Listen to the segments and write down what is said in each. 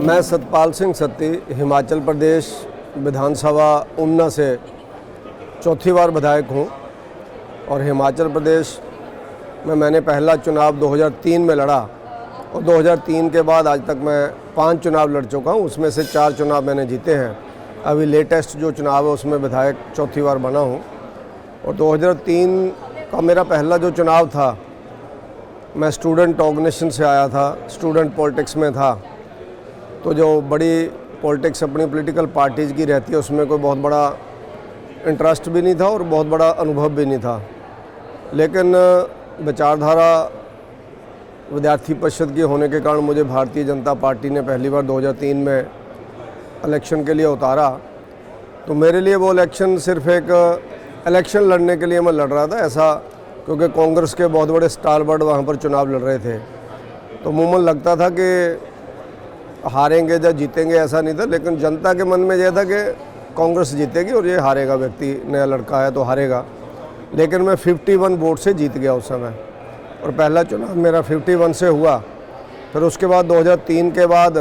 मैं सतपाल सिंह सत्ती हिमाचल प्रदेश विधानसभा ऊना से चौथी बार विधायक हूँ और हिमाचल प्रदेश में मैंने पहला चुनाव 2003 में लड़ा और 2003 के बाद आज तक मैं 5 चुनाव लड़ चुका हूँ। उसमें से 4 चुनाव मैंने जीते हैं। अभी लेटेस्ट जो चुनाव है उसमें विधायक चौथी बार बना हूँ। और 2003 का मेरा पहला जो चुनाव था, मैं स्टूडेंट ऑर्गेनाइजेशन से आया था, स्टूडेंट पॉलिटिक्स में था। तो जो बड़ी पॉलिटिक्स अपनी पॉलिटिकल पार्टीज़ की रहती है उसमें कोई बहुत बड़ा इंटरेस्ट भी नहीं था और बहुत बड़ा अनुभव भी नहीं था। लेकिन विचारधारा विद्यार्थी परिषद की होने के कारण मुझे भारतीय जनता पार्टी ने पहली बार 2003 में इलेक्शन के लिए उतारा। तो मेरे लिए वो इलेक्शन सिर्फ एक इलेक्शन लड़ने के लिए मैं लड़ रहा था, ऐसा क्योंकि कांग्रेस के बहुत बड़े स्टारबर्ड वहाँ पर चुनाव लड़ रहे थे। तो अमूमन लगता था कि हारेंगे या जीतेंगे, ऐसा नहीं था। लेकिन जनता के मन में यह था कि कांग्रेस जीतेगी और ये हारेगा, व्यक्ति नया लड़का है तो हारेगा। लेकिन मैं 51 वोट से जीत गया उस समय और पहला चुनाव मेरा 51 से हुआ। फिर उसके बाद 2003 के बाद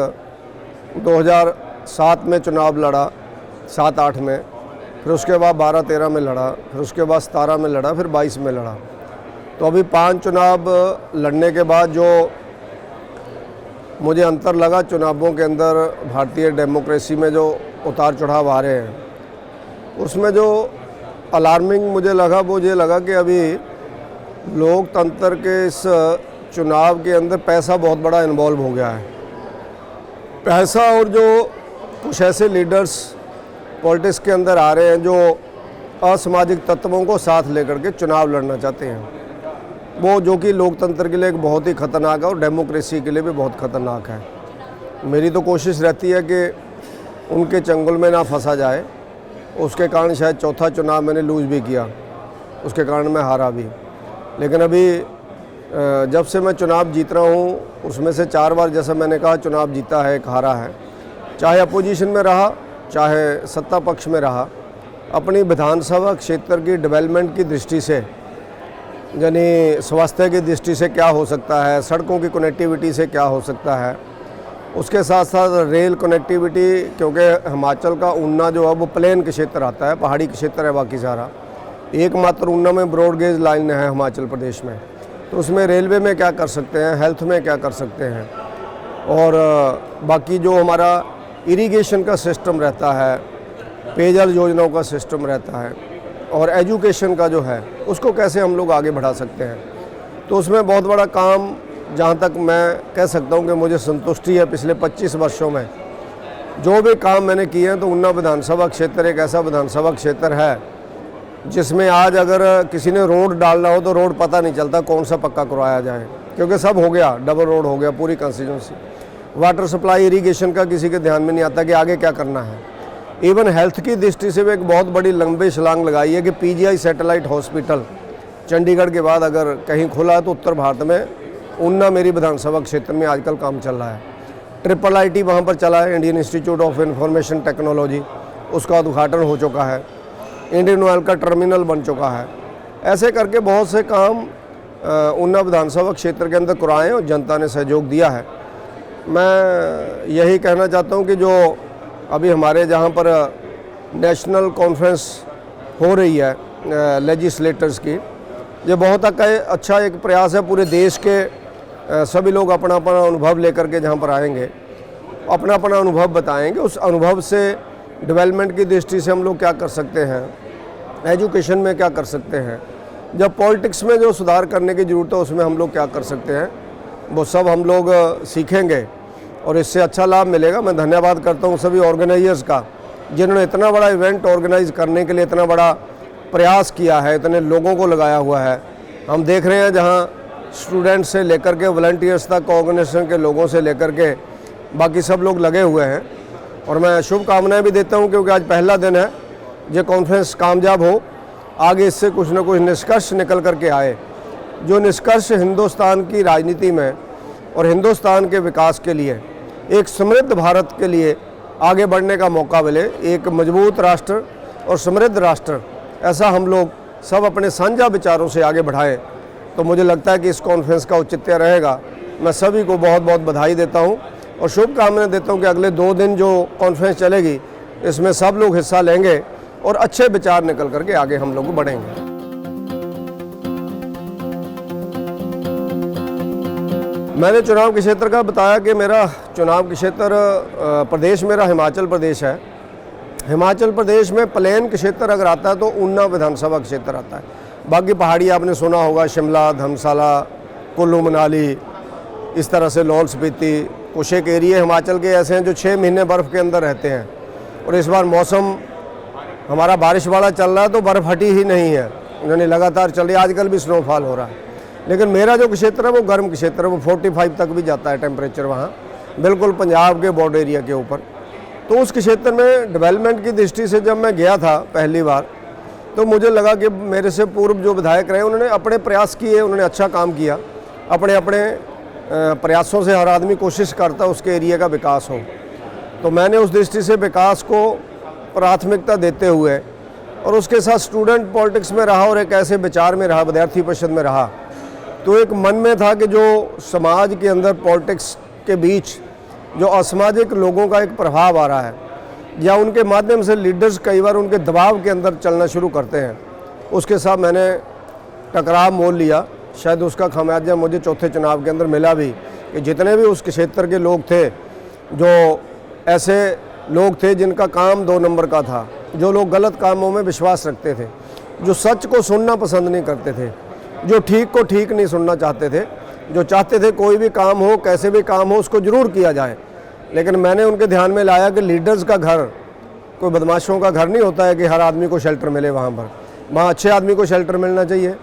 2007 में चुनाव लड़ा, 7-8 में, फिर उसके बाद 12-13 में लड़ा, फिर उसके बाद 17 में लड़ा, फिर 22 में लड़ा। तो अभी 5 चुनाव लड़ने के बाद जो मुझे अंतर लगा चुनावों के अंदर, भारतीय डेमोक्रेसी में जो उतार चढ़ाव आ रहे हैं, उसमें जो अलार्मिंग मुझे लगा वो ये लगा कि अभी लोकतंत्र के इस चुनाव के अंदर पैसा बहुत बड़ा इन्वॉल्व हो गया है। पैसा और जो कुछ ऐसे लीडर्स पॉलिटिक्स के अंदर आ रहे हैं जो असामाजिक तत्वों को साथ लेकर के चुनाव लड़ना चाहते हैं, वो जो कि लोकतंत्र के लिए एक बहुत ही ख़तरनाक है और डेमोक्रेसी के लिए भी बहुत ख़तरनाक है। मेरी तो कोशिश रहती है कि उनके चंगुल में ना फंसा जाए। उसके कारण शायद चौथा चुनाव मैंने लूज़ भी किया, उसके कारण मैं हारा भी। लेकिन अभी जब से मैं चुनाव जीत रहा हूँ उसमें से 4 बार, जैसा मैंने कहा, चुनाव जीता है, एक हारा है। चाहे अपोजिशन में रहा, चाहे सत्ता पक्ष में रहा, अपनी विधानसभा क्षेत्र की डेवलपमेंट की दृष्टि से, यानी स्वास्थ्य की दृष्टि से क्या हो सकता है, सड़कों की कनेक्टिविटी से क्या हो सकता है, उसके साथ साथ रेल कनेक्टिविटी, क्योंकि हिमाचल का ऊना जो है वो प्लेन के क्षेत्र आता है, पहाड़ी क्षेत्र है बाकी सारा। एकमात्र ऊना में ब्रॉड गेज लाइन है हिमाचल प्रदेश में। तो उसमें रेलवे में क्या कर सकते हैं, हेल्थ में क्या कर सकते हैं, और बाकी जो हमारा इरिगेशन का सिस्टम रहता है, पेयजल योजनाओं का सिस्टम रहता है, और एजुकेशन का जो है उसको कैसे हम लोग आगे बढ़ा सकते हैं। तो उसमें बहुत बड़ा काम, जहाँ तक मैं कह सकता हूँ कि मुझे संतुष्टि है, पिछले 25 वर्षों में जो भी काम मैंने किए हैं, तो ऊना विधानसभा क्षेत्र एक ऐसा विधानसभा क्षेत्र है जिसमें आज अगर किसी ने रोड डालना हो तो रोड पता नहीं चलता कौन सा पक्का करवाया जाए, क्योंकि सब हो गया, डबल रोड हो गया पूरी कंस्टिट्यूंसी। वाटर सप्लाई, इरिगेशन का किसी के ध्यान में नहीं आता कि आगे क्या करना है। इवन हेल्थ की दृष्टि से भी एक बहुत बड़ी लंबी छलांग लगाई है कि पीजीआई सैटेलाइट हॉस्पिटल चंडीगढ़ के बाद अगर कहीं खुला है तो उत्तर भारत में ऊना मेरी विधानसभा क्षेत्र में आजकल काम चल रहा है। IIIT वहाँ पर चला है, Indian institute of information technology, उसका उद्घाटन हो चुका है। इंडियन ऑयल का टर्मिनल बन चुका है। ऐसे करके बहुत से काम ऊना विधानसभा क्षेत्र के अंदर कराए और जनता ने सहयोग दिया है। मैं यही कहना चाहता हूँ कि जो अभी हमारे जहाँ पर नेशनल कॉन्फ्रेंस हो रही है लेजिस्लेटर्स की, ये बहुत अच्छा एक प्रयास है। पूरे देश के सभी लोग अपना अपना अनुभव लेकर के जहाँ पर आएंगे, अपना अपना अनुभव बताएंगे। उस अनुभव से डेवलपमेंट की दृष्टि से हम लोग क्या कर सकते हैं, एजुकेशन में क्या कर सकते हैं, जब पॉलिटिक्स में जो सुधार करने की ज़रूरत है उसमें हम लोग क्या कर सकते हैं, वो सब हम लोग सीखेंगे और इससे अच्छा लाभ मिलेगा। मैं धन्यवाद करता हूँ सभी ऑर्गेनाइजर्स का, जिन्होंने इतना बड़ा इवेंट ऑर्गेनाइज करने के लिए इतना बड़ा प्रयास किया है, इतने लोगों को लगाया हुआ है। हम देख रहे हैं जहाँ स्टूडेंट्स से लेकर के वॉलंटियर्स तक, ऑर्गेनाइजेशन के लोगों से लेकर के बाकी सब लोग लगे हुए हैं। और मैं शुभकामनाएं भी देता हूं, क्योंकि आज पहला दिन है। ये कॉन्फ्रेंस कामयाब हो, आगे इससे कुछ न कुछ निष्कर्ष निकल करके आए, जो निष्कर्ष हिंदुस्तान की राजनीति में और हिंदुस्तान के विकास के लिए, एक समृद्ध भारत के लिए आगे बढ़ने का मौका मिले। एक मजबूत राष्ट्र और समृद्ध राष्ट्र, ऐसा हम लोग सब अपने साझा विचारों से आगे बढ़ाएं। तो मुझे लगता है कि इस कॉन्फ्रेंस का औचित्य रहेगा। मैं सभी को बहुत बहुत बधाई देता हूं। और शुभकामनाएं देता हूं कि अगले 2 दिन जो कॉन्फ्रेंस चलेगी इसमें सब लोग हिस्सा लेंगे और अच्छे विचार निकल करके आगे हम लोग बढ़ेंगे। मैंने चुनाव के क्षेत्र का बताया कि मेरा चुनाव के क्षेत्र प्रदेश मेरा हिमाचल प्रदेश है। हिमाचल प्रदेश में प्लेन के क्षेत्र अगर आता है तो ऊना विधानसभा क्षेत्र आता है। बाकी पहाड़ी आपने सुना होगा, शिमला, धर्मशाला, कुल्लू मनाली, इस तरह से लाहौल स्पीति, कुछ एक एरिए हिमाचल के ऐसे हैं जो 6 महीने बर्फ़ के अंदर रहते हैं। और इस बार मौसम हमारा बारिश वाला चल रहा है तो बर्फ़ हटी ही नहीं है, यानी लगातार चल रही है। आजकल भी स्नोफॉल हो रहा है, लेकिन मेरा जो क्षेत्र है वो गर्म क्षेत्र है, वो 45 तक भी जाता है टेम्परेचर वहाँ, बिल्कुल पंजाब के बॉर्डर एरिया के ऊपर। तो उस क्षेत्र में डेवलपमेंट की दृष्टि से जब मैं गया था पहली बार, तो मुझे लगा कि मेरे से पूर्व जो विधायक रहे उन्होंने अपने प्रयास किए, उन्होंने अच्छा काम किया। अपने अपने प्रयासों से हर आदमी कोशिश करता उसके एरिया का विकास हो। तो मैंने उस दृष्टि से विकास को प्राथमिकता देते हुए और उसके साथ स्टूडेंट पॉलिटिक्स में रहा और एक ऐसे विचार में रहा, विद्यार्थी परिषद में रहा। तो एक मन में था कि जो समाज के अंदर पॉलिटिक्स के बीच जो असामाजिक लोगों का एक प्रभाव आ रहा है या उनके माध्यम से लीडर्स कई बार उनके दबाव के अंदर चलना शुरू करते हैं, उसके साथ मैंने टकराव मोल लिया। शायद उसका खामियाजा मुझे चौथे चुनाव के अंदर मिला भी कि जितने भी उस क्षेत्र के लोग थे, जो ऐसे लोग थे जिनका काम 2 नंबर का था, जो लोग गलत कामों में विश्वास रखते थे, जो सच को सुनना पसंद नहीं करते थे, जो ठीक को ठीक नहीं सुनना चाहते थे, जो चाहते थे कोई भी काम हो, कैसे भी काम हो, उसको ज़रूर किया जाए। लेकिन मैंने उनके ध्यान में लाया कि लीडर्स का घर कोई बदमाशों का घर नहीं होता है कि हर आदमी को शेल्टर मिले। वहाँ अच्छे आदमी को शेल्टर मिलना चाहिए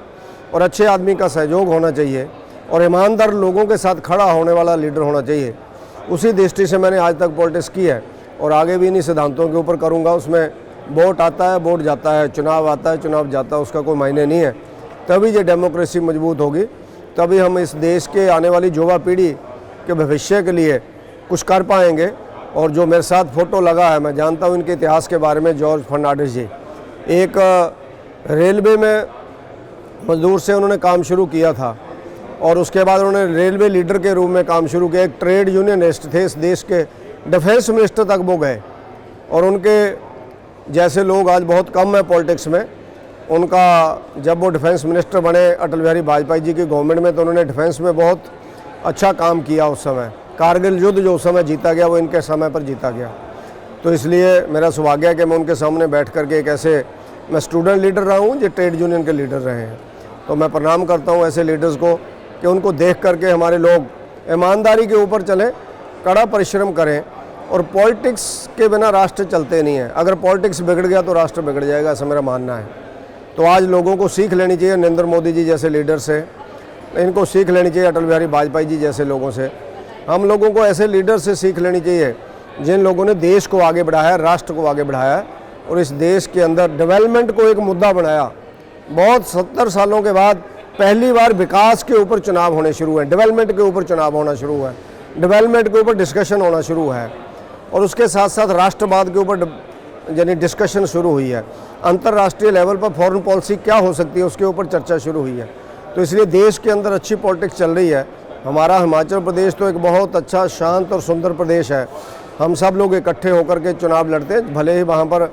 और अच्छे आदमी का सहयोग होना चाहिए और ईमानदार लोगों के साथ खड़ा होने वाला लीडर होना चाहिए। उसी दृष्टि से मैंने आज तक पॉलिटिक्स की है और आगे भी इन्हीं सिद्धांतों के ऊपर करूँगा। उसमें वोट आता है, वोट जाता है, चुनाव आता है, चुनाव जाता है, उसका कोई मायने नहीं है। तभी ये डेमोक्रेसी मजबूत होगी, तभी हम इस देश के आने वाली युवा पीढ़ी के भविष्य के लिए कुछ कर पाएंगे। और जो मेरे साथ फ़ोटो लगा है, मैं जानता हूँ इनके इतिहास के बारे में। जॉर्ज फर्नांडिस जी एक रेलवे में मजदूर से उन्होंने काम शुरू किया था और उसके बाद उन्होंने रेलवे लीडर के रूप में काम शुरू किया। एक ट्रेड यूनियनिस्ट थे, इस देश के डिफेंस मिनिस्टर तक वो गए और उनके जैसे लोग आज बहुत कम है पॉलिटिक्स में। उनका जब वो डिफेंस मिनिस्टर बने अटल बिहारी वाजपेयी जी की गवर्नमेंट में, तो उन्होंने डिफेंस में बहुत अच्छा काम किया उस समय। कारगिल युद्ध जो उस समय जीता गया वो इनके समय पर जीता गया। तो इसलिए मेरा सौभाग्य है कि मैं उनके सामने बैठ करके एक ऐसे, मैं स्टूडेंट लीडर रहा हूँ, जो ट्रेड यूनियन के लीडर रहे हैं। तो मैं प्रणाम करता हूँ ऐसे लीडर्स को कि उनको देख करके हमारे लोग ईमानदारी के ऊपर चलें, कड़ा परिश्रम करें। और पॉलिटिक्स के बिना राष्ट्र चलते नहीं है। अगर पॉलिटिक्स बिगड़ गया तो राष्ट्र बिगड़ जाएगा, ऐसा मेरा मानना है। तो आज लोगों को सीख लेनी चाहिए नरेंद्र मोदी जी जैसे लीडर से, इनको सीख लेनी चाहिए अटल बिहारी वाजपेयी जी जैसे लोगों से। हम लोगों को ऐसे लीडर से सीख लेनी चाहिए जिन लोगों ने देश को आगे बढ़ाया, राष्ट्र को आगे बढ़ाया और इस देश के अंदर डेवलपमेंट को एक मुद्दा बनाया। बहुत 70 सालों के बाद पहली बार विकास के ऊपर चुनाव होने शुरू हुए, डेवलपमेंट के ऊपर चुनाव होना शुरू हुआ है, डेवलपमेंट के ऊपर डिस्कशन होना शुरू है और उसके साथ साथ राष्ट्रवाद के ऊपर यानी डिस्कशन शुरू हुई है। अंतर्राष्ट्रीय लेवल पर फॉरेन पॉलिसी क्या हो सकती है उसके ऊपर चर्चा शुरू हुई है। तो इसलिए देश के अंदर अच्छी पॉलिटिक्स चल रही है। हमारा हिमाचल प्रदेश तो एक बहुत अच्छा, शांत और सुंदर प्रदेश है। हम सब लोग इकट्ठे होकर के चुनाव लड़ते हैं, भले ही वहाँ पर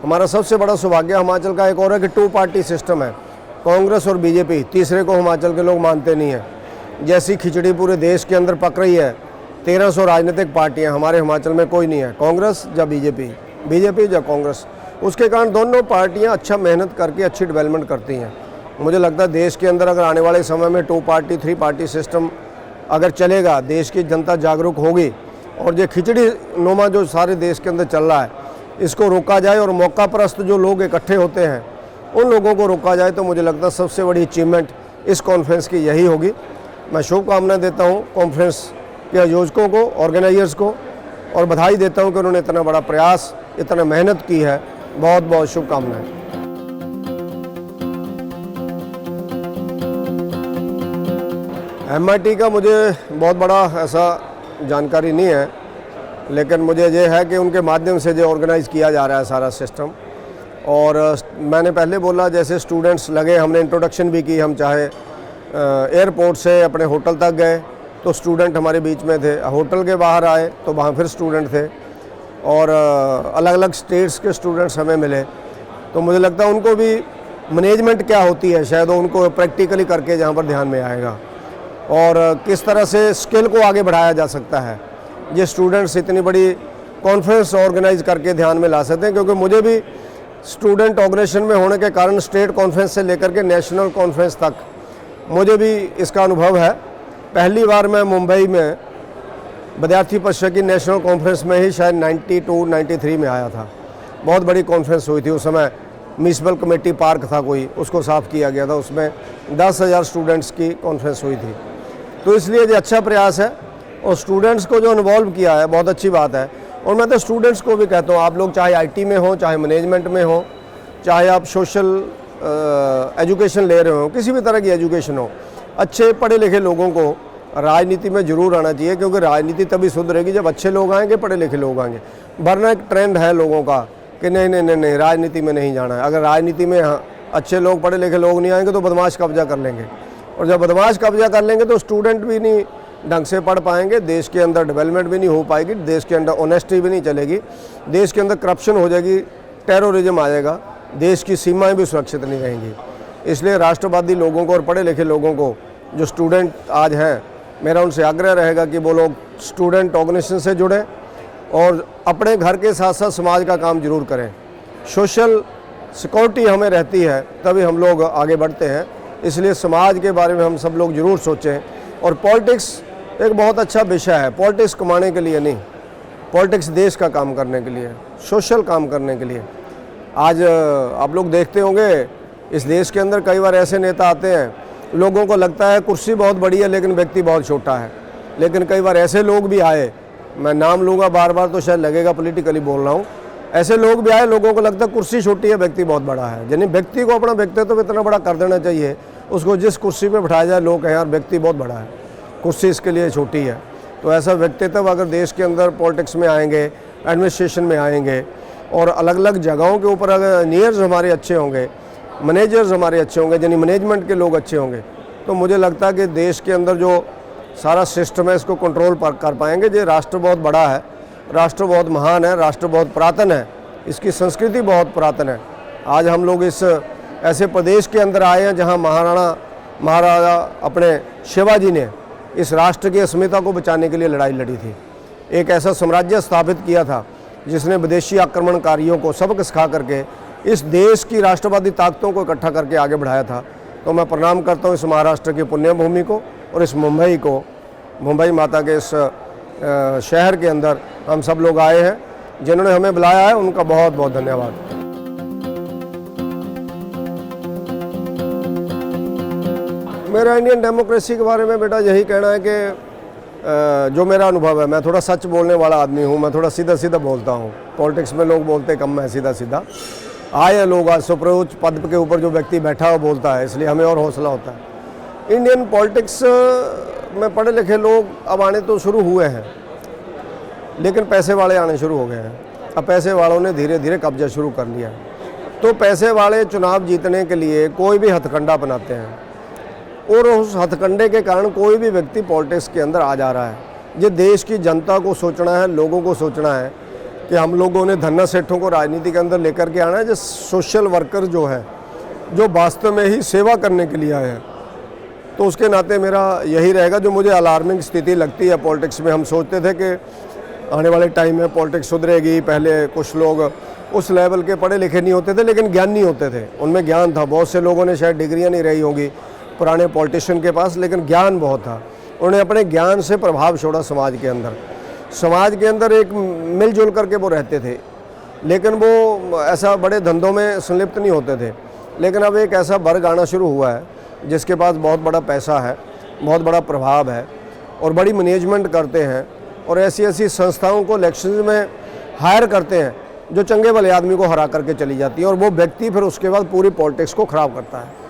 हमारा सबसे बड़ा सौभाग्य हिमाचल का एक और है कि 2 पार्टी सिस्टम है, कांग्रेस और बीजेपी। तीसरे को हिमाचल के लोग मानते नहीं हैं। जैसी खिचड़ी पूरे देश के अंदर पक रही है, 1300 राजनीतिक पार्टियाँ, हमारे हिमाचल में कोई नहीं है, कांग्रेस या बीजेपी, बीजेपी या कांग्रेस। उसके कारण दोनों पार्टियां अच्छा मेहनत करके अच्छी डेवलपमेंट करती हैं। मुझे लगता है देश के अंदर अगर आने वाले समय में 2 पार्टी 3 पार्टी सिस्टम अगर चलेगा, देश की जनता जागरूक होगी और ये खिचड़ी नुमा जो सारे देश के अंदर चल रहा है इसको रोका जाए और मौका परस्त जो लोग इकट्ठे होते हैं उन लोगों को रोका जाए, तो मुझे लगता है सबसे बड़ी अचीवमेंट इस कॉन्फ्रेंस की यही होगी। मैं शुभकामनाएं देता हूँ कॉन्फ्रेंस के आयोजकों को, ऑर्गेनाइजर्स को, और बधाई देता हूँ कि उन्होंने इतना बड़ा प्रयास, इतना मेहनत की है। बहुत बहुत शुभकामनाएं। MIT का मुझे बहुत बड़ा ऐसा जानकारी नहीं है, लेकिन मुझे ये है कि उनके माध्यम से जो ऑर्गेनाइज़ किया जा रहा है सारा सिस्टम। और मैंने पहले बोला जैसे स्टूडेंट्स लगे, हमने इंट्रोडक्शन भी की। हम चाहे एयरपोर्ट से अपने होटल तक गए, तो स्टूडेंट हमारे बीच में थे, होटल के बाहर आए तो वहाँ फिर स्टूडेंट थे, और अलग अलग स्टेट्स के स्टूडेंट्स हमें मिले। तो मुझे लगता है उनको भी मैनेजमेंट क्या होती है शायद उनको प्रैक्टिकली करके जहाँ पर ध्यान में आएगा, और किस तरह से स्किल को आगे बढ़ाया जा सकता है। ये स्टूडेंट्स इतनी बड़ी कॉन्फ्रेंस ऑर्गेनाइज करके ध्यान में ला सकते हैं, क्योंकि मुझे भी स्टूडेंट ऑर्गेनाइजेशन में होने के कारण स्टेट कॉन्फ्रेंस से लेकर के नेशनल कॉन्फ्रेंस तक मुझे भी इसका अनुभव है। पहली बार मैं मुंबई में विद्यार्थी परिषद की नेशनल कॉन्फ्रेंस में ही शायद 92-93 में आया था। बहुत बड़ी कॉन्फ्रेंस हुई थी उस समय, म्यूनसिपल कमेटी पार्क था कोई, उसको साफ़ किया गया था, उसमें 10,000 स्टूडेंट्स की कॉन्फ्रेंस हुई थी। तो इसलिए ये अच्छा प्रयास है, और स्टूडेंट्स को जो इन्वॉल्व किया है बहुत अच्छी बात है। और मैं तो स्टूडेंट्स को भी कहता हूँ, आप लोग चाहे आईटी में हो, चाहे मैनेजमेंट में हो, चाहे आप सोशल एजुकेशन ले रहे हो, किसी भी तरह की एजुकेशन हो, अच्छे पढ़े लिखे लोगों को राजनीति में ज़रूर आना चाहिए, क्योंकि राजनीति तभी सुधरेगी जब अच्छे लोग आएंगे, पढ़े लिखे लोग आएंगे। वरना एक ट्रेंड है लोगों का कि नहीं नहीं नहीं नहीं राजनीति में नहीं जाना है। अगर राजनीति में अच्छे लोग पढ़े लिखे लोग नहीं आएंगे तो बदमाश कब्जा कर लेंगे, और जब बदमाश कब्जा कर लेंगे तो स्टूडेंट भी नहीं ढंग से पढ़ पाएंगे, देश के अंदर डेवलपमेंट भी नहीं हो पाएगी, देश के अंदर ऑनेस्टी भी नहीं चलेगी, देश के अंदर करप्शन हो जाएगी, टेररिज्म आ जाएगा, देश की सीमाएं भी सुरक्षित नहीं रहेंगी। इसलिए राष्ट्रवादी लोगों को और पढ़े लिखे लोगों को, जो स्टूडेंट आज हैं, मेरा उनसे आग्रह रहेगा कि वो लोग स्टूडेंट ऑर्गेनाइजेशन से जुड़ें और अपने घर के साथ साथ समाज का काम जरूर करें। सोशल सिक्योरिटी हमें रहती है तभी हम लोग आगे बढ़ते हैं, इसलिए समाज के बारे में हम सब लोग ज़रूर सोचें। और पॉलिटिक्स एक बहुत अच्छा विषय है, पॉलिटिक्स कमाने के लिए नहीं, पॉलिटिक्स देश का काम करने के लिए, सोशल काम करने के लिए। आज आप लोग देखते होंगे इस देश के अंदर कई बार ऐसे नेता आते हैं, लोगों को लगता है कुर्सी बहुत बड़ी है लेकिन व्यक्ति बहुत छोटा है। लेकिन कई बार ऐसे लोग भी आए, मैं नाम लूँगा बार बार तो शायद लगेगा पॉलिटिकली बोल रहा हूँ, ऐसे लोग भी आए, लोगों को लगता है कुर्सी छोटी है, व्यक्ति बहुत बड़ा है। यानी व्यक्ति को अपना व्यक्तित्व इतना बड़ा कर देना चाहिए, उसको जिस कुर्सी पे बिठाया जाए लोग कहें यार व्यक्ति बहुत बड़ा है, कुर्सी इसके लिए छोटी है। तो ऐसा व्यक्तित्व अगर देश के अंदर पॉलिटिक्स में आएंगे, एडमिनिस्ट्रेशन में आएंगे, और अलग अलग जगहों के ऊपर अगर इंजीनियर्स हमारे अच्छे होंगे, मैनेजर्स हमारे अच्छे होंगे, यानी मैनेजमेंट के लोग अच्छे होंगे, तो मुझे लगता है कि देश के अंदर जो सारा सिस्टम है इसको कंट्रोल कर पाएंगे। जो राष्ट्र बहुत बड़ा है, राष्ट्र बहुत महान है, राष्ट्र बहुत पुरातन है, इसकी संस्कृति बहुत पुरातन है। आज हम लोग इस ऐसे प्रदेश के अंदर आए हैं जहां महाराजा अपने शिवाजी ने इस राष्ट्र की अस्मिता को बचाने के लिए लड़ाई लड़ी थी। एक ऐसा साम्राज्य स्थापित किया था जिसने विदेशी आक्रमणकारियों को सबक सिखा करके इस देश की राष्ट्रवादी ताकतों को इकट्ठा करके आगे बढ़ाया था। तो मैं प्रणाम करता हूँ इस महाराष्ट्र की पुण्य भूमि को और इस मुंबई को, मुंबई माता के इस शहर के अंदर हम सब लोग आए हैं, जिन्होंने हमें बुलाया है उनका बहुत बहुत धन्यवाद। मेरा इंडियन डेमोक्रेसी के बारे में बेटा यही कहना है कि जो मेरा अनुभव है, मैं थोड़ा सच बोलने वाला आदमी हूँ, मैं थोड़ा सीधा सीधा बोलता हूँ। पॉलिटिक्स में लोग बोलते कम, मैं सीधा सीधा। आए लोग आज सुप्रीम पद के ऊपर जो व्यक्ति बैठा हुआ बोलता है, इसलिए हमें और हौसला होता है। इंडियन पॉलिटिक्स में पढ़े लिखे लोग अब आने तो शुरू हुए हैं, लेकिन पैसे वाले आने शुरू हो गए हैं। अब पैसे वालों ने धीरे धीरे कब्जा शुरू कर लिया है। तो पैसे वाले चुनाव जीतने के लिए कोई भी हथकंडा बनाते हैं, और उस हथकंडे के कारण कोई भी व्यक्ति पॉलिटिक्स के अंदर आ जा रहा है। ये देश की जनता को सोचना है, लोगों को सोचना है कि हम लोगों ने धन्ना सेठों को राजनीति के अंदर लेकर के आना है, जो सोशल वर्कर जो है, जो वास्तव में ही सेवा करने के लिए आए हैं। तो उसके नाते मेरा यही रहेगा। जो मुझे अलार्मिंग स्थिति लगती है पॉलिटिक्स में, हम सोचते थे कि आने वाले टाइम में पॉलिटिक्स सुधरेगी। पहले कुछ लोग उस लेवल के पढ़े लिखे नहीं होते थे, लेकिन ज्ञान नहीं होते थे, उनमें ज्ञान था। बहुत से लोगों ने शायद डिग्रियां नहीं रही होंगी पुराने पॉलिटिशियन के पास, लेकिन ज्ञान बहुत था। उन्होंने अपने ज्ञान से प्रभाव छोड़ा समाज के अंदर। समाज के अंदर एक मिलजुल करके वो रहते थे, लेकिन वो ऐसा बड़े धंधों में संलिप्त नहीं होते थे। लेकिन अब एक ऐसा वर्ग आना शुरू हुआ है जिसके पास बहुत बड़ा पैसा है, बहुत बड़ा प्रभाव है, और बड़ी मैनेजमेंट करते हैं, और ऐसी ऐसी संस्थाओं को इलेक्शन में हायर करते हैं जो चंगे भले आदमी को हरा करके चली जाती है, और वो व्यक्ति फिर उसके बाद पूरी पॉलिटिक्स को ख़राब करता है।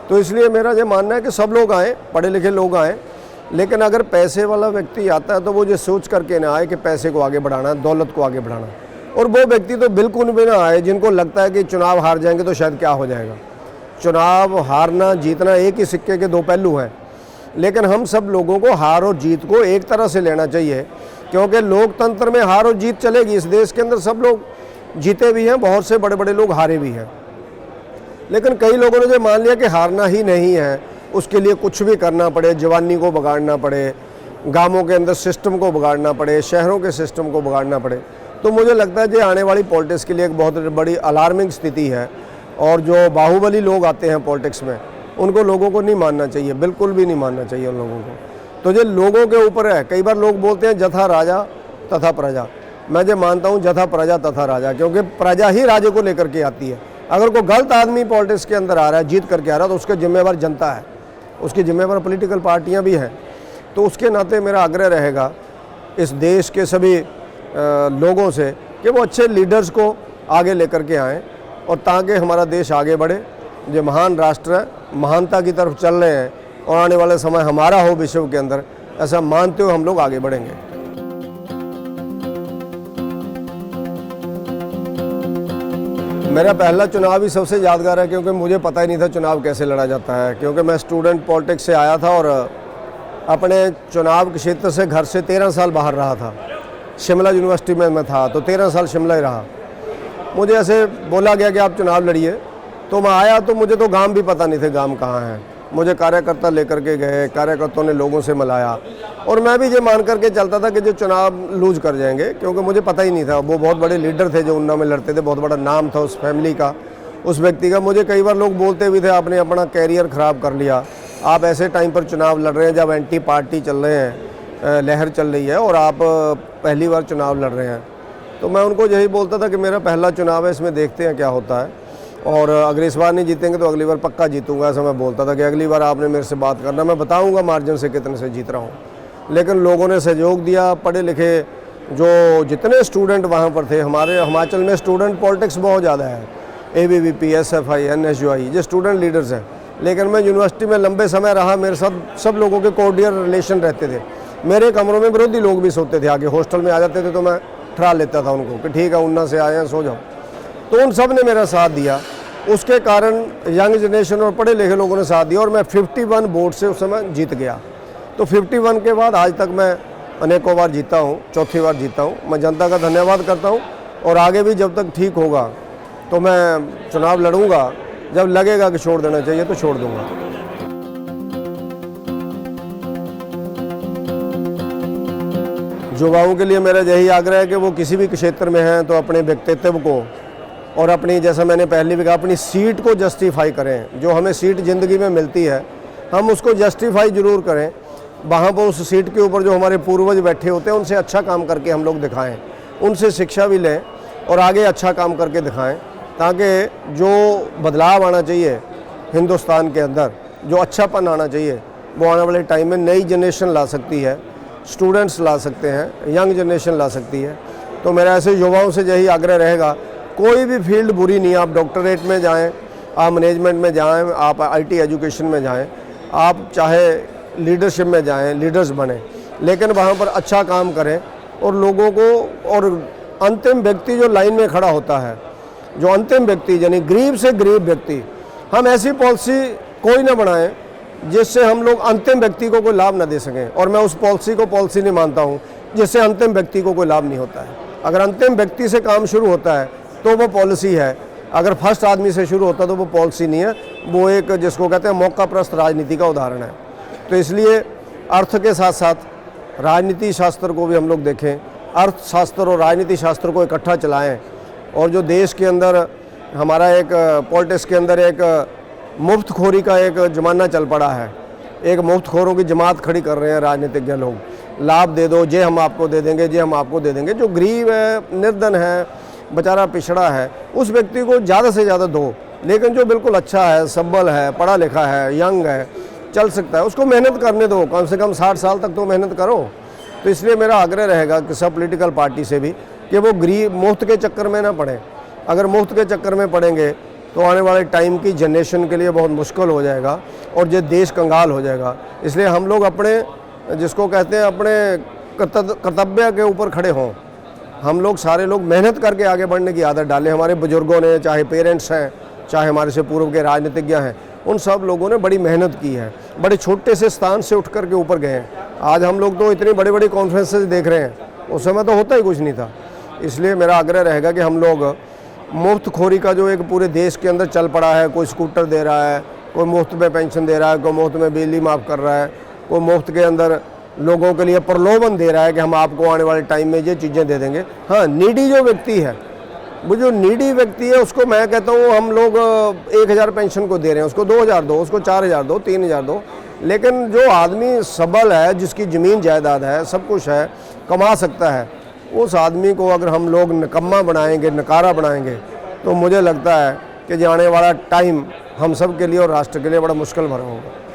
तो इसलिए मेरा ये मानना है कि सब लोग आएँ, पढ़े लिखे लोग आएँ, लेकिन अगर पैसे वाला व्यक्ति आता है तो वो ये सोच करके ना आए कि पैसे को आगे बढ़ाना है, दौलत को आगे बढ़ाना है। और वो व्यक्ति तो बिल्कुल भी ना आए जिनको लगता है कि चुनाव हार जाएंगे तो शायद क्या हो जाएगा। चुनाव हारना जीतना एक ही सिक्के के दो पहलू हैं। लेकिन हम सब लोगों को हार और जीत को एक तरह से लेना चाहिए, क्योंकि लोकतंत्र में हार और जीत चलेगी। इस देश के अंदर सब लोग जीते भी हैं, बहुत से बड़े बड़े लोग हारे भी हैं, लेकिन कई लोगों ने जो मान लिया कि हारना ही नहीं है, उसके लिए कुछ भी करना पड़े, जवानी को बिगाड़ना पड़े, गांवों के अंदर सिस्टम को बिगाड़ना पड़े, शहरों के सिस्टम को बिगाड़ना पड़े, तो मुझे लगता है कि आने वाली पॉलिटिक्स के लिए एक बहुत बड़ी अलार्मिंग स्थिति है। और जो बाहुबली लोग आते हैं पॉलिटिक्स में, उनको लोगों को नहीं मानना चाहिए, बिल्कुल भी नहीं मानना चाहिए उन लोगों को। तो ये लोगों के ऊपर है। कई बार लोग बोलते हैं जथा राजा तथा प्रजा, मैं जो मानता हूँ जथा प्रजा तथा राजा, क्योंकि प्रजा ही राजे को लेकर के आती है। अगर कोई गलत आदमी पॉलिटिक्स के अंदर आ रहा है, जीत करके आ रहा है, तो उसके जिम्मेवार जनता है, उसकी जिम्मेवार पॉलिटिकल पार्टियाँ भी हैं। तो उसके नाते मेरा आग्रह रहेगा इस देश के सभी लोगों से कि वो अच्छे लीडर्स को आगे लेकर के आएँ, और ताकि हमारा देश आगे बढ़े। जो महान राष्ट्र है, महानता की तरफ चल रहे हैं, और आने वाले समय हमारा हो विश्व के अंदर, ऐसा मानते हुए हम लोग आगे बढ़ेंगे। मेरा पहला चुनाव ही सबसे यादगार है, क्योंकि मुझे पता ही नहीं था चुनाव कैसे लड़ा जाता है। क्योंकि मैं स्टूडेंट पॉलिटिक्स से आया था और अपने चुनाव के क्षेत्र से घर से 13 साल बाहर रहा था। शिमला यूनिवर्सिटी में मैं था, तो 13 साल शिमला ही रहा। मुझे ऐसे बोला गया कि आप चुनाव लड़िए, तो मैं आया, तो मुझे तो गांव भी पता नहीं थे गांव कहाँ हैं। मुझे कार्यकर्ता लेकर के गए, कार्यकर्ताओं ने लोगों से मिलाया, और मैं भी ये मान करके चलता था कि जो चुनाव लूज कर जाएंगे, क्योंकि मुझे पता ही नहीं था। वो बहुत बड़े लीडर थे जो उन्ना में लड़ते थे, बहुत बड़ा नाम था उस फैमिली का, उस व्यक्ति का। मुझे कई बार लोग बोलते भी थे आपने अपना कैरियर ख़राब कर लिया, आप ऐसे टाइम पर चुनाव लड़ रहे हैं जब एंटी पार्टी चल रहे हैं, लहर चल रही है, और आप पहली बार चुनाव लड़ रहे हैं। तो मैं उनको यही बोलता था कि मेरा पहला चुनाव है, इसमें देखते हैं क्या होता है, और अगर इस बार नहीं जीतेंगे तो अगली बार पक्का जीतूंगा। ऐसा मैं बोलता था कि अगली बार आपने मेरे से बात करना, मैं बताऊंगा मार्जिन से कितने से जीत रहा हूँ। लेकिन लोगों ने सहयोग दिया। पढ़े लिखे जो जितने स्टूडेंट वहाँ पर थे, हमारे हिमाचल में स्टूडेंट पॉलिटिक्स बहुत ज़्यादा है, ABVP, SFI, NSUI, ये स्टूडेंट लीडर्स हैं। लेकिन मैं यूनिवर्सिटी में लंबे समय रहा, मेरे साथ सब लोगों के कोर्डियल रिलेशन रहते थे। मेरे कमरों में विरोधी लोग भी सोते थे, आगे हॉस्टल में आ जाते थे, तो मैं ठहरा लेता था उनको कि ठीक है, उन्ना से आए हैं, सो जाओ। तो उन सब ने मेरा साथ दिया। उसके कारण यंग जनरेशन और पढ़े लिखे लोगों ने साथ दिया, और मैं 51 वोट से उस समय जीत गया। तो 51 के बाद आज तक मैं अनेकों बार जीता हूँ, चौथी बार जीता हूँ। मैं जनता का धन्यवाद करता हूँ, और आगे भी जब तक ठीक होगा तो मैं चुनाव लड़ूंगा। जब लगेगा कि छोड़ देना चाहिए तो छोड़ दूंगा। युवाओं के लिए मेरा यही आग्रह है कि वो किसी भी क्षेत्र में हैं तो अपने व्यक्तित्व को और अपनी, जैसा मैंने पहले भी कहा, अपनी सीट को जस्टिफाई करें। जो हमें सीट ज़िंदगी में मिलती है, हम उसको जस्टिफाई ज़रूर करें। वहाँ पर उस सीट के ऊपर जो हमारे पूर्वज बैठे होते हैं, उनसे अच्छा काम करके हम लोग दिखाएं, उनसे शिक्षा भी लें और आगे अच्छा काम करके दिखाएं, ताकि जो बदलाव आना चाहिए हिंदुस्तान के अंदर, जो अच्छापन आना चाहिए, वो आने वाले टाइम में नई जनरेशन ला सकती है, स्टूडेंट्स ला सकते हैं, यंग जनरेशन ला सकती है। तो मेरा ऐसे युवाओं से यही आग्रह रहेगा, कोई भी फील्ड बुरी नहीं है। आप डॉक्टरेट में जाएं, आप मैनेजमेंट में जाएं, आप IT एजुकेशन में जाएं, आप चाहे लीडरशिप में जाएं, लीडर्स बने, लेकिन वहाँ पर अच्छा काम करें और लोगों को, और अंतिम व्यक्ति जो लाइन में खड़ा होता है, जो अंतिम व्यक्ति यानी गरीब से गरीब व्यक्ति, हम ऐसी पॉलिसी कोई ना बनाएं जिससे हम लोग अंतिम व्यक्ति को कोई लाभ ना दे सकें। और मैं उस पॉलिसी को पॉलिसी नहीं मानता हूं जिससे अंतिम व्यक्ति को कोई लाभ नहीं होता है। अगर अंतिम व्यक्ति से काम शुरू होता है तो वो पॉलिसी है, अगर फर्स्ट आदमी से शुरू होता है तो वो पॉलिसी नहीं है, वो एक जिसको कहते हैं मौकाप्रस्त राजनीति का उदाहरण है। तो इसलिए अर्थ के साथ साथ राजनीति शास्त्र को भी हम लोग देखें, अर्थशास्त्र और राजनीति शास्त्र को इकट्ठा चलाएं। और जो देश के अंदर हमारा एक पॉलिटिक्स के अंदर एक मुफ्तखोरी का एक ज़माना चल पड़ा है, एक मुफ्तखोरों की जमात खड़ी कर रहे हैं राजनीतिज्ञ लोग, लाभ दे दो, जे हम आपको दे देंगे, जे हम आपको दे देंगे। जो गरीब है, निर्धन है, बेचारा पिछड़ा है, उस व्यक्ति को ज़्यादा से ज़्यादा दो, लेकिन जो बिल्कुल अच्छा है, सबल है, पढ़ा लिखा है, यंग है, चल सकता है, उसको मेहनत करने दो, कम से कम 60 साल तक तो मेहनत करो। तो इसलिए मेरा आग्रह रहेगा कि सब पॉलिटिकल पार्टी से भी कि वो गरीब मुफ्त के चक्कर में ना पड़े। अगर मुफ्त के चक्कर में पड़ेंगे तो आने वाले टाइम की जनरेशन के लिए बहुत मुश्किल हो जाएगा और ये देश कंगाल हो जाएगा। इसलिए हम लोग अपने, जिसको कहते हैं, अपने कर्तव्य के ऊपर खड़े हों। हम लोग सारे लोग मेहनत करके आगे बढ़ने की आदत डालें। हमारे बुजुर्गों ने, चाहे पेरेंट्स हैं, चाहे हमारे से पूर्व के राजनीतिज्ञ हैं, उन सब लोगों ने बड़ी मेहनत की है बड़े छोटे से स्थान से उठ कर के ऊपर गए हैं। आज हम लोग तो इतनी बड़ी बड़ी कॉन्फ्रेंसेस देख रहे हैं, उस समय तो होता ही कुछ नहीं था। इसलिए मेरा आग्रह रहेगा कि हम लोग मुफ्तखोरी का जो एक पूरे देश के अंदर चल पड़ा है, कोई स्कूटर दे रहा है, कोई मुफ्त में पेंशन दे रहा है, कोई मुफ्त में बिजली माफ़ कर रहा है, कोई मुफ्त के अंदर लोगों के लिए प्रलोभन दे रहा है कि हम आपको आने वाले टाइम में ये चीज़ें दे देंगे। हाँ, नीडी जो व्यक्ति है, वो जो नीडी व्यक्ति है उसको मैं कहता हूँ हम लोग 1000 पेंशन को दे रहे हैं, उसको 2000 दो, उसको 4000 दो, 3000 दो। लेकिन जो आदमी सबल है, जिसकी ज़मीन जायदाद है, सब कुछ है, कमा सकता है, उस आदमी को अगर हम लोग निकम्मा बनाएंगे, नकारा बनाएंगे, तो मुझे लगता है कि आने वाला टाइम हम सब के लिए और राष्ट्र के लिए बड़ा मुश्किल भरा होगा।